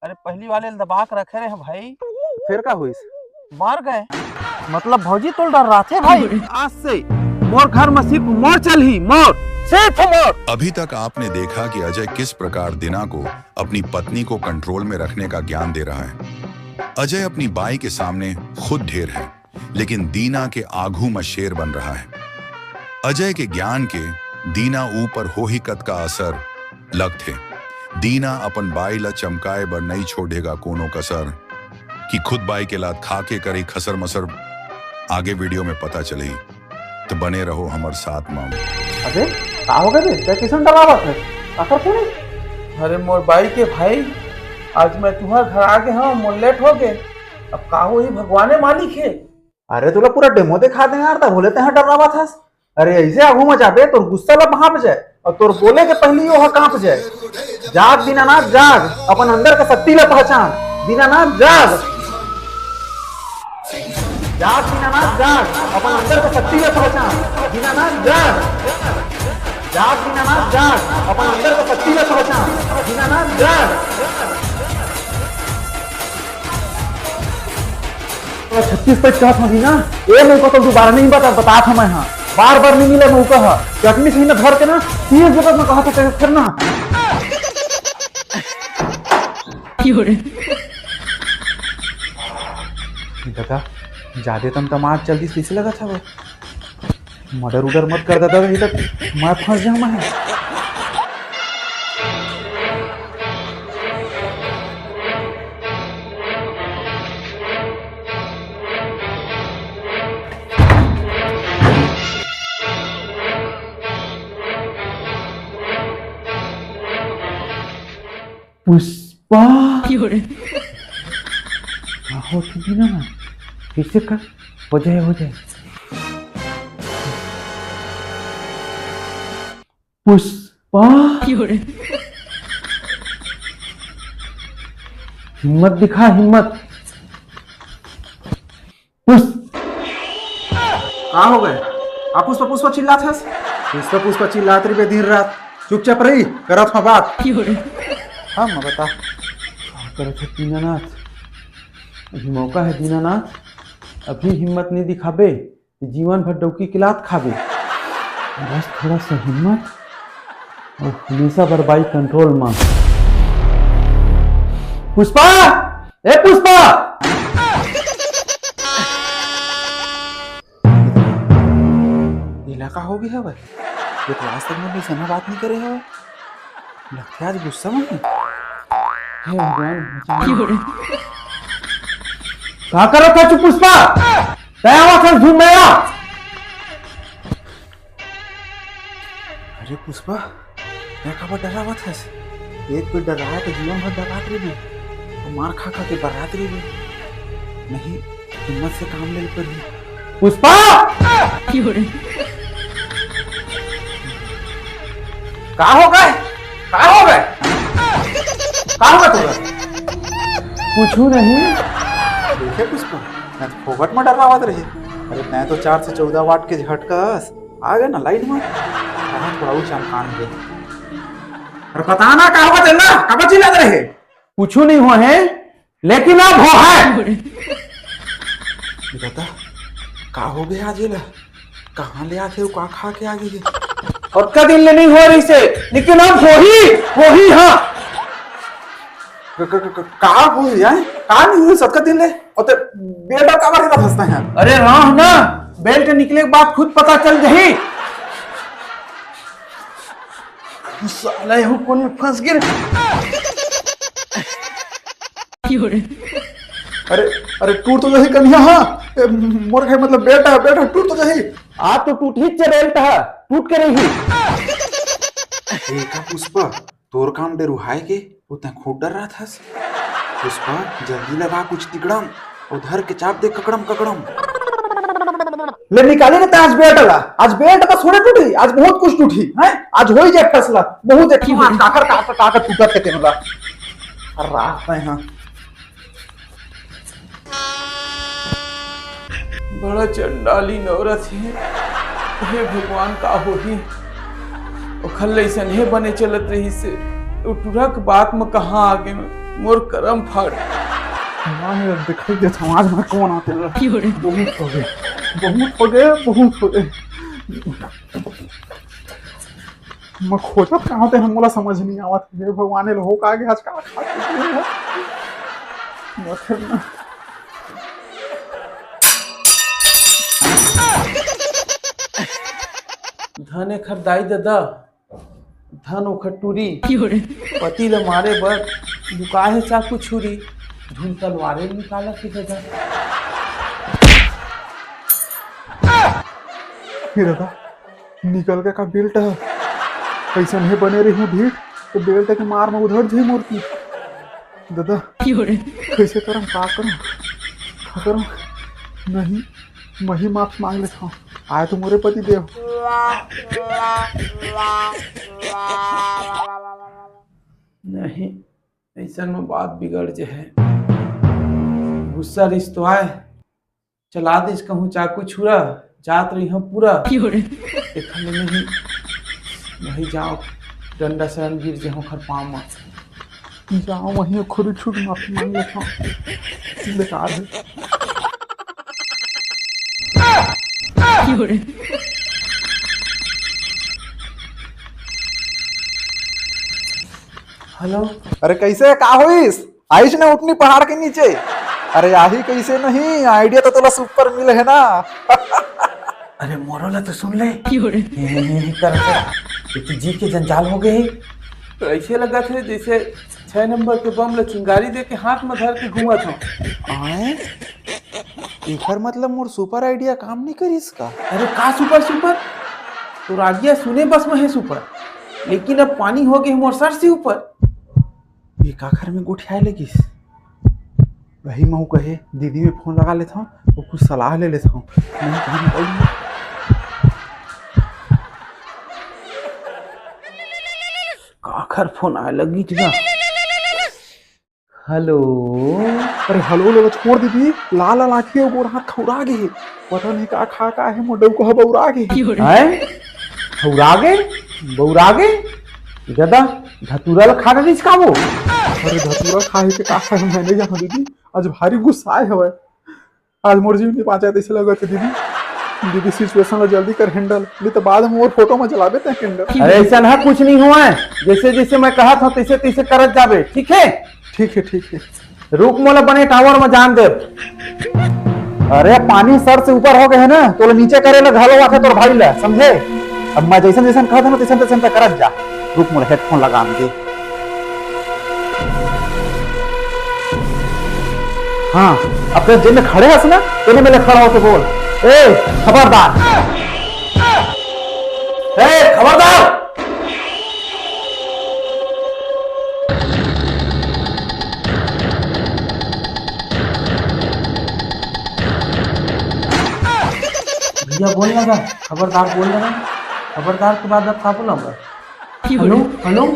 अरे पहली वाले दबा के रखे रहे भाई। फिर का हुई? मार गए। मतलब भौजी तो डर रहा थे भाई। आज से मोर घर में सिर्फ मोर चल ही मोर, सिर्फ मोर। अभी तक आपने देखा कि अजय किस प्रकार दीना को अपनी पत्नी को कंट्रोल में रखने का ज्ञान दे रहा है। अजय अपनी बाई के सामने खुद ढेर है, लेकिन दीना के आगू में शेर बन रहा है। अजय के ज्ञान के दीना ऊपर हो ही कत का असर लग थे। दीना अपन बाई ला चमकाए बर नहीं छोड़ेगा कोनो कसर, कि खुद बाई के लात खाके करी खसर मसर। आगे वीडियो में पता चले, तो बने रहो हमारे साथ माम। अबे का हो गए? क्या किसन डरावत है? आखिर क्यों नहीं? अरे मोर बाई के भाई, आज मैं तुम्हारे घर आ गए हाँ, मोर लेट हो गए। अब का हो ही भगवाने मालिक है। अरे तुला पूरा डेमो दिखा दे यार, तब बोले ते हैं डरावत है। अरे ऐसे आगू में जाबे तो गुस्सा ला भाप जाए और तोर बोले के पहले वो कांप जाए। जाग दीनानाथ जाग, अपन अंदर का शक्ति ला पहचान। दीनानाथ जाग, जाग दीनानाथ जाग, अपन अंदर का शक्ति ला पहचान। दीनानाथ जाग, जाग दीनानाथ जाग, अपन अंदर का शक्ति ला पहचान। दीनानाथ जाग। 36 तक कहा था दीना, ये मेरे को तो दोबारा नहीं बता था मैं। हाँ बार बार नहीं मिला मौका है, चटनी से न घर के ना 30 जगह में कहा था फिर ना। दादा ज्यादा तम तमाज जल्दी से लगा था वो, मर्डर उडर मत कर देता नहीं तो मैं फंस जाऊं मैं। पुष्पा हो थी ना, फिर से कर, हो जाए हो जाए। पुष्पा हिम्मत दिखा, हिम्मत। कहाँ हो गए आप? पुष्पा पुष्पा चिल्ला था, पुष्पा पुष्पा चिल्लात रही दिन रात। चुपचाप रही, करत हूँ बात। हाँ मैं बता करो दीनानाथ, अभी मौका है दीनानाथ। अभी हिम्मत नहीं दिखाबे, जीवन भर डौकी की लात खाबे। बस थोड़ा सा हिम्मत और हमेशा बर्बाई कंट्रोल में। पुष्पा, ए पुष्पा, इलाका हो गया है भाई। ये क्लास तक में भी सना बात नहीं करे हो, लगता है आज गुस्सा में। कहा करो था चुप पुष्पा, तैयार झूम में आ। अरे पुष्पा मैं खबर डरावा था, एक भी डर रहा है तो जीवन भर डरात रही, तो मार खा खा के बरात रही। नहीं हिम्मत से काम ले पर पुष्पा। कहा हो गए, कहा हो गए, कहा हो गए? पूछू नहीं देखे पुष्पा, मैं तो फोकट में डरावत रही। अरे मैं तो 4 से 14 वाट के झटकस आ गए ना लाइट में, थोड़ा ऊंचा कान दे। अरे पता ना कहा होगा चलना, कब चिल्ला रहे? पूछू नहीं हुआ है, लेकिन अब हो है। बता का हो गया आज? कहाँ ले आते हो, का खा के आ गई? और का दिन ले नहीं हो रही से, लेकिन अब हो ही हाँ। कहा भूल जाए, कहा नहीं हुई सबका दिन ले, और तो बेल्ट का बारे में फंसता है। अरे हाँ ना, बेल्ट निकले के बाद खुद पता चल जाही। साला ये कौन फंस गया? अरे अरे टूट तो जही कन्या। हाँ मोर है मतलब बेटा बेटा टूट तो जही। आज तो टूट ही बेल्ट है, टूट के रही। देखा पुष्पा, तोर काम डे रुहाए के उतना खूब डर रहा था। पुष्पा जल्दी लगा कुछ तिकड़म, उधर के चाप दे ककड़म ककड़म। ले निकाले ना आज बेल्ट ला, आज बेल्ट का थोड़े टूटी, आज बहुत कुछ टूटी है। आज हो ही जाए फैसला, बहुत एक काकर काकर काकर टूटा थे तेरा। रात है हाँ बड़ा चंडाली नौरत है। हे भगवान का हो ही खल ऐसा नहीं बने चलत रही से, टुरक बात में कहाँ आगे में मोर करम फट। माने दिखाई दे समाज में कौन आते हैं। बहुत हो गए, बहुत हो गए, बहुत हो गए। मैं खोजत कहाँ थे, हम समझ नहीं आवत। हे भगवान ने हो का आज का धन एखर दाई ददा, धन ओखर टूरी, पति ले मारे बर लुका है चाकू छुरी, धुन तलवारे निकाला कि ददा। हे दादा निकल के का बेल्ट है, कैसे नहीं बने रही हूँ भीड़ तो बेल्ट के मार में उधर जी मूर्ति। दादा कैसे करम, का करम नहीं, मैं ही माफ मांग लेता हूँ। आए तो मोरे पति देव। नहीं, ऐसा में बात बिगड़ जे है। गुस्सा रिश्तो आए, चला दे कहूँ चाकू छुरा, जात रही हूँ पूरा। देखने नहीं, वही जाओ डंडा शरण गिर जे हूँ खर पाँव में। जाओ वहीं खुद छूट माफी मांग लेता हूँ, बेकार है। हेलो, अरे कैसे का होइस, आइस ना उठनी पहाड़ के नीचे। अरे यही कैसे नहीं, आइडिया तो तुला सुपर मिले है ना। अरे मोरोला तो सुन ले, कर जी के जंजाल हो गए। तो ऐसे लगा थे जैसे 6 नंबर के बम ले चिंगारी दे के हाथ में धर के घूमा था। आए इधर मतलब मोर सुपर आइडिया काम नहीं करी इसका। अरे का सुपर, तो रागिया सुने बस में है सुपर, लेकिन अब पानी हो गए मोर सर से ऊपर। ये का घर में गुठियाए लगिस, वही मैं कहे दीदी में फोन लगा लेता हूँ, वो कुछ सलाह ले लेता हूँ। काखर फोन आए लगी ना। हेलो, अरे हेलो लोग छोड़ दीदी, लाल लाल आंखें गोर हाथ खौरा गए, पता नहीं का खा का है मोडव को बौरा गए। खौरा गए, बौरा गए दादा, धतूरा खा गई इसका वो। अरे धतूरा खाए के का है मैं नहीं जाना दीदी, आज भारी गुस्सा आए हवे। आज मोर जीव नहीं पाचा ऐसे लगा थे दीदी सिचुएशन ला जल्दी कर हैंडल, नहीं तो बाद में और फोटो में चलाबे ते हैंडल। अरे ऐसा ना, कुछ नहीं हुआ है, जैसे जैसे मैं कहा था तैसे तैसे करत जाबे, ठीक है? ठीक है। रुक मोला बने टावर में जान दे। अरे पानी सर से ऊपर हो गए है ना, तो नीचे करे ला घालो आके तोर भाई ला, समझे? अब मैं जैसन जैसन कहा था ना तैसन तैसन करत जा। रुक मोला हेडफोन लगा दे। हाँ, अब तो जिन खड़े हस ना, तेने मेरे खड़ा होके बोल, ए खबरदार, ए खबरदार। भैया बोल लगा, खबरदार बोल लगा, खबरदार के बाद अब का बोला? हेलो,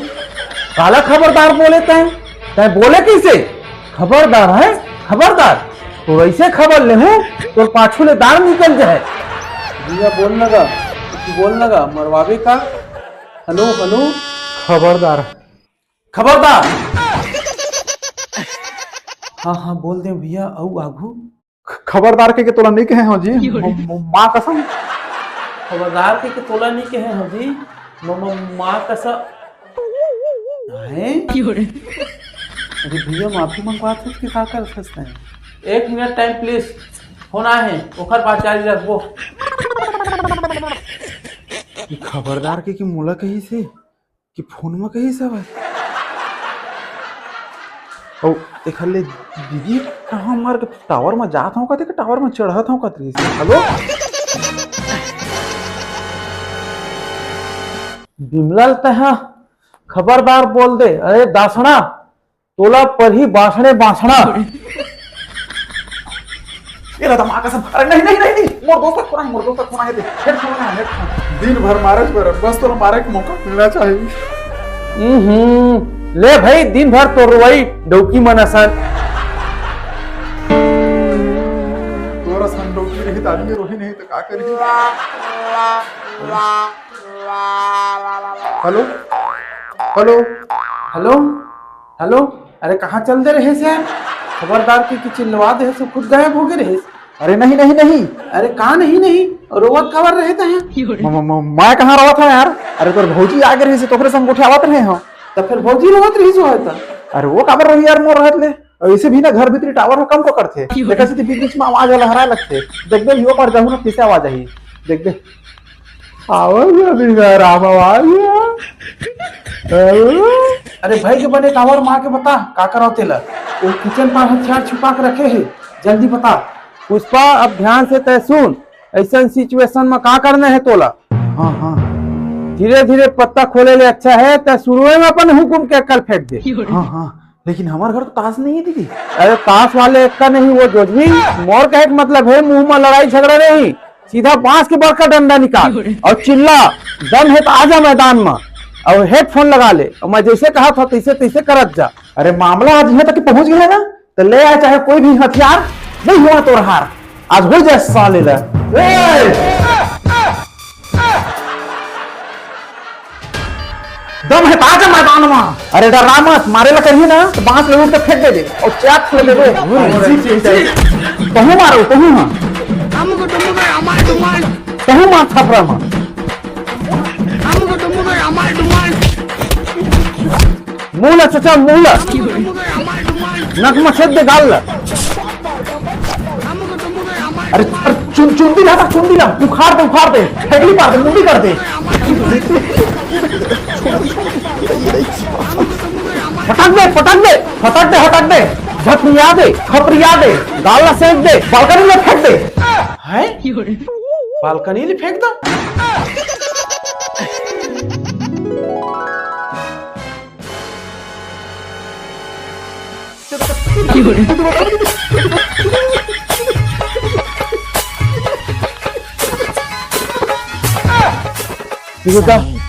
काला खबरदार बोले तय बोले कैसे? खबरदार है, खबरदार तो वैसे खबर ले हूँ तो पाछू ले दार निकल जाए। भैया बोल लगा मरवावे का। हेलो, खबरदार। हाँ बोल दे भैया। औ आगू खबरदार के तोला नहीं कहे हो जी, माँ कसम। खबरदार के तोला नहीं कहे हो जी, माँ कसम है। अरे भैया माफी मंगवाते हैं कि क्या कर सकते हैं? 1 मिनट टाइम प्लीज, फोन आए हैं, ओखर बात जारी रखबो। खबरदार के मोला कही से कि फोन में कही सब है। ओ देखा ले दीदी कहाँ मार के टावर में जाता हूँ, कहते कि टावर में चढ़ाता हूँ कतरी से। हेलो बिमलाल तहा खबरदार बोल दे। अरे दासना तोला पर ही बासणे बासणा। ये रहा माँ कसम। अरे नहीं मोर दोस्त फोन है हेडफोन दिन भर मारे पर बस तो मारे के मौका मिलना चाहिए। ले भाई दिन भर तो रोई डौकी मनसन। तोरा सन डौकी रही तो आदमी रोही नहीं तो का करी। हेलो हेलो हेलो हेलो अरे कहाँ चल दे रहे से? खबरदार की चिल्लवा दे सब खुद गायब हो गए रहे। अरे नहीं नहीं नहीं, अरे कहाँ नहीं रोवत खबर रहते हैं। मैं कहाँ रहा था यार? अरे तोर भौजी आगे रही से तोरे संग उठावत रहे हो। तो फिर भौजी रोवत रही सो है। अरे वो काबर रही यार मोर रहत ले। ऐसे भी ना घर भीतरी टावर में कम को करते देखा से बीच बीच में आवाज लहराए लगते। देख दे हियो पर जाहू ना कैसे आवाज आई। देख दे आवाज अभी राम आवाज। अरे भाई के बने टावर माँ के बता का कराओ तेला। वो किचन पर हथियार छुपा के रखे है, जल्दी बता। पुष्पा अब ध्यान से तय सुन, ऐसा सिचुएशन में का करना है तोला। हाँ हाँ धीरे धीरे पत्ता खोले ले अच्छा है तो शुरू में अपन हुकुम के कल फेंक दे। हाँ हाँ, लेकिन हमारे घर तो ताश नहीं है दीदी। अरे ताश वाले एक का नहीं, वो जोजवी मोर का एक मतलब है मुंह में लड़ाई झगड़ा नहीं, सीधा बांस के बड़का डंडा निकाल और चिल्ला, दम है तो आजा मैदान में और हेडफोन लगा ले और मैं जैसे कहा था तैसे तैसे करत जा। अरे मामला आज यहाँ तक पहुंच गया ना तो ले आए चाहे कोई भी हथियार, नहीं हुआ तो हार आज हो जाए साले ला। दम है तो आजा मैदान में। अरे डरा मत, मारे ला करिए ना तो बांस ले उठ के फेंक दे और चाक ले दे। कहूँ मारो कहूँ हाँ कहूँ मार छापरा में मूल चचा मूल नक में छेद दे गाल ला। अरे चुंदी ला चुंदी ला उखाड़ दे फेंकली पार दे मुंडी कर दे। फटक दे झपरिया दे खपरिया दे गाला सेक दे बालकनी में फेंक दे। है बालकनी में फेंक दो।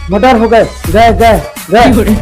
मर्डर हो गए, गए गए गए।